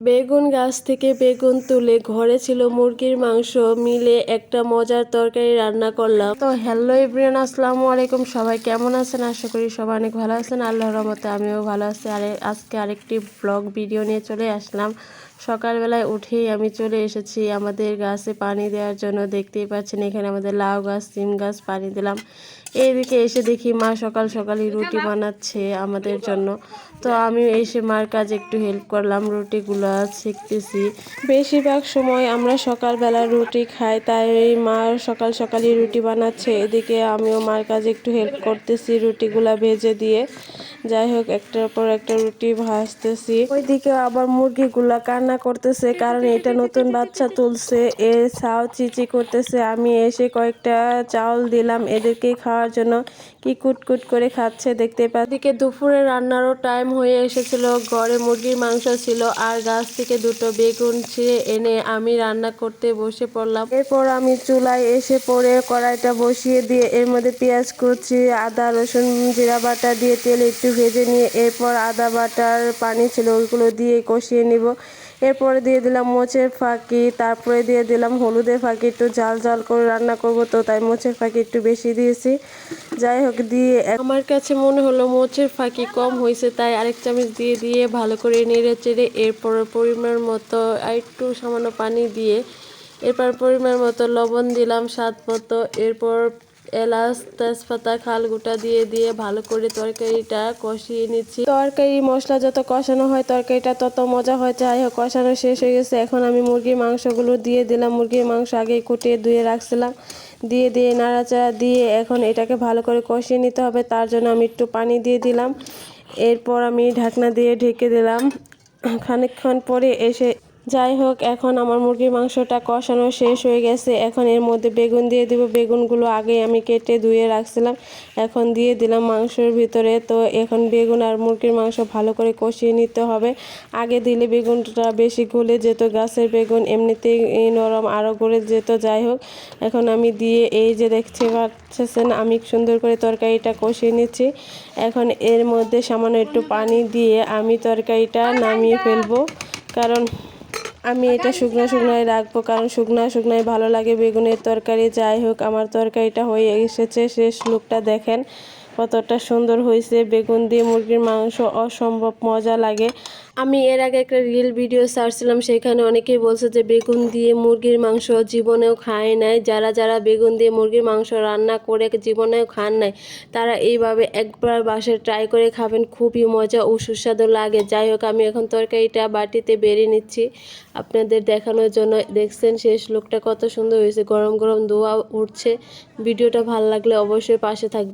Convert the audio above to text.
বেগুন গাছ থেকে বেগুন তুলে ঘরে ছিল মুরগির মাংস মিলে একটা মজার তরকারি রান্না করলাম। তো হ্যালো এভরিওয়ান, আসসালামু আলাইকুম। সবাই কেমন আছেন? আশা করি সবাই অনেক ভালো আছেন। আল্লাহর রহমতে আমিও ভালো আছি। আজকে আরেকটি ব্লগ ভিডিও নিয়ে চলে আসলাম। সকালবেলায় উঠেই আমি চলে এসেছি আমাদের গাছে পানি দেওয়ার জন্য। দেখতেই পাচ্ছেন এখানে আমাদের লাউ গাছ, সিম গাছ পানি দিলাম। এইদিকে এসে দেখি মা সকাল সকালই রুটি বানাচ্ছে আমাদের জন্য। তো আমি এসে মার কাজে একটু হেল্প করলাম, রুটিগুলো শিখতেছি। বেশিরভাগ সময় আমরা সকালবেলা রুটি খাই, তাই মা সকাল সকালই রুটি বানাচ্ছে। এদিকে আমিও মার কাজে একটু হেল্প করতেছি রুটিগুলা ভেজে দিয়ে। যাই হোক, একটার পর একটা রুটি ভাজতেছি। ওইদিকে আবার মুরগিগুলা কান্না করতেছে, কারণ এটা নতুন বাচ্চা তুলছে। এ ছাও চিচি করতেছে। আমি এসে কয়েকটা চাউল দিলাম এদেরকে খাওয়ার জন্য। কি কুটকুট করে খাচ্ছে দেখতে পাচ্ছি। এদিকে দুপুরে রান্নারও টাইম হয়ে এসেছিল। ঘরে মুরগির মাংস ছিল আর গাছ থেকে দুটো বেগুন ছিঁড়ে এনে আমি রান্না করতে বসে পড়লাম। এরপর আমি চুলায় এসে পড়ে কড়াইটা বসিয়ে দিয়ে এর মধ্যে পেঁয়াজ কুচি, আদা রসুন জিরা বাটা দিয়ে তেল একটু ভেজে নিয়ে এরপর আদা বাটার পানি ছিল ওইগুলো দিয়ে কষিয়ে নিব। এরপরে দিয়ে দিলাম মোচের ফাঁকি, তারপরে দিয়ে দিলাম হলুদের ফাঁকি। একটু ঝাল ঝাল করে রান্না করব, তো তাই মোচের ফাঁকি একটু বেশি দিয়েছি। যাই হোক, দিয়ে আমার কাছে মনে হলো মোচের ফাঁকি কম হয়েছে, তাই আরেক চামচ দিয়ে ভালো করে নেড়ে চেড়ে এরপর পরিমাণ মতো একটু সামান্য পানি দিয়ে এরপর পরিমাণ মতো লবণ দিলাম স্বাদ মতো। এরপর এলাচ, তেজপাতা, খালগুটা দিয়ে ভালো করে তরকারিটা কষিয়ে নিচ্ছি। তরকারি মশলা যত কষানো হয় তরকারিটা তত মজা হয়। যাই হোক, কষানো শেষ হয়ে গেছে। এখন আমি মুরগির মাংসগুলো দিয়ে দিলাম। মুরগির মাংস আগে কুটিয়ে ধুয়ে রাখছিলাম, দিয়ে নাড়াচাড়া দিয়ে এখন এটাকে ভালো করে কষিয়ে নিতে হবে। তার জন্য আমি একটু পানি দিয়ে দিলাম। এরপর আমি ঢাকনা দিয়ে ঢেকে দিলাম। খানিকক্ষণ পরে এসে যাই হোক, এখন আমার মুরগির মাংসটা কষানো শেষ হয়ে গেছে। এখন এর মধ্যে বেগুন দিয়ে দিব। বেগুনগুলো আগে আমি কেটে ধুয়ে রাখছিলাম, এখন দিয়ে দিলাম মাংসের ভিতরে। তো এখন বেগুন আর মুরগির মাংস ভালো করে কষিয়ে নিতে হবে। আগে দিলে বেগুনটা বেশি গলে যেত, গাছের বেগুন এমনিতেই নরম, আরও গলে যেত। যাই হোক, এখন আমি দিয়ে এই যে দেখতে পাচ্ছেন আমি সুন্দর করে তরকারিটা কষিয়ে নিচ্ছি। এখন এর মধ্যে সামান্য একটু পানি দিয়ে আমি তরকারিটা নামিয়ে ফেলবো, কারণ আমি এটা শুকনো শুকনোই রাখবো, কারণ শুকনোই ভালো লাগে বেগুনের তরকারি। যাই হোক, আমার তরকারিটা হয়ে এসেছে। শেষ লুকটা দেখেন কতটা সুন্দর হয়েছে। বেগুন দিয়ে মুরগির মাংস অসম্ভব মজা লাগে। আমি এর আগে একটা রিল ভিডিও ছাড়ছিলাম, সেখানে অনেকেই বলছে যে বেগুন দিয়ে মুরগির মাংস জীবনেও খায় নাই। যারা বেগুন দিয়ে মুরগির মাংস রান্না করে জীবনেও খান নাই, তারা এইভাবে একবার বাসায় ট্রাই করে খাবেন, খুবই মজা ও সুস্বাদু লাগে। যাই হোক, আমি এখন তরকারিটা বাটিতে বেড়ে নিচ্ছি আপনাদের দেখানোর জন্য। দেখছেন শেষ লুকটা কত সুন্দর হয়েছে, গরম গরম ধোঁয়া উঠছে। ভিডিওটা ভালো লাগলে অবশ্যই পাশে থাকবে।